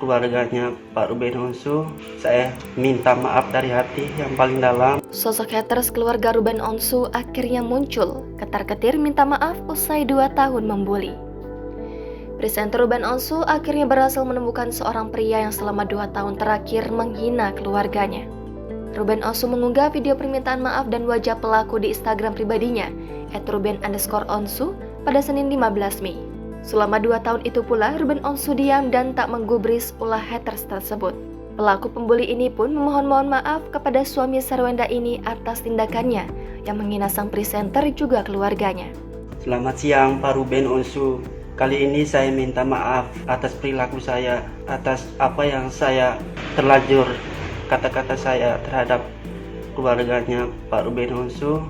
keluarganya Pak Ruben Onsu, saya minta maaf dari hati yang paling dalam. Sosok haters keluarga Ruben Onsu akhirnya muncul, ketar-ketir minta maaf usai 2 tahun membuli. Presenter Ruben Onsu akhirnya berhasil menemukan seorang pria yang selama 2 tahun terakhir menghina keluarganya. Ruben Onsu mengunggah video permintaan maaf dan wajah pelaku di Instagram pribadinya, @ruben_onsu, pada Senin 15 Mei. Selama 2 tahun itu pula, Ruben Onsu diam dan tak menggubris ulah haters tersebut. Pelaku pembuli ini pun memohon maaf kepada suami Sarwenda ini atas tindakannya yang menghina sang presenter juga keluarganya. Selamat siang Pak Ruben Onsu. Kali ini saya minta maaf atas perilaku saya, atas apa yang saya terlanjur kata-kata saya terhadap keluarganya Pak Ruben Onsu.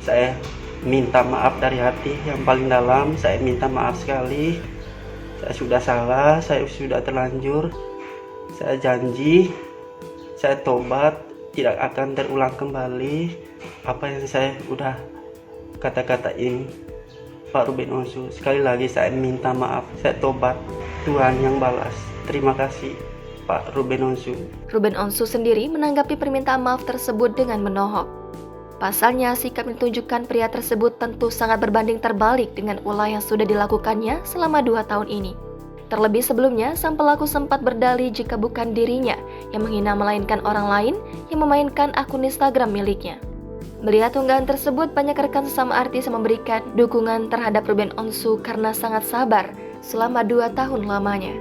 Saya minta maaf dari hati yang paling dalam. Saya minta maaf sekali. Saya sudah salah, saya sudah terlanjur. Saya janji, saya tobat, tidak akan terulang kembali apa yang saya udah kata-katain Pak Ruben Onsu. Sekali lagi saya minta maaf, saya tobat, Tuhan yang balas. Terima kasih Pak Ruben Onsu. Ruben Onsu sendiri menanggapi permintaan maaf tersebut dengan menohok. Pasalnya, sikap yang ditunjukkan pria tersebut tentu sangat berbanding terbalik dengan ulah yang sudah dilakukannya selama 2 tahun ini. Terlebih sebelumnya, sang pelaku sempat berdalih jika bukan dirinya yang menghina melainkan orang lain yang memainkan akun Instagram miliknya. Melihat unggahan tersebut, banyak rekan sesama artis yang memberikan dukungan terhadap Ruben Onsu karena sangat sabar selama 2 tahun lamanya.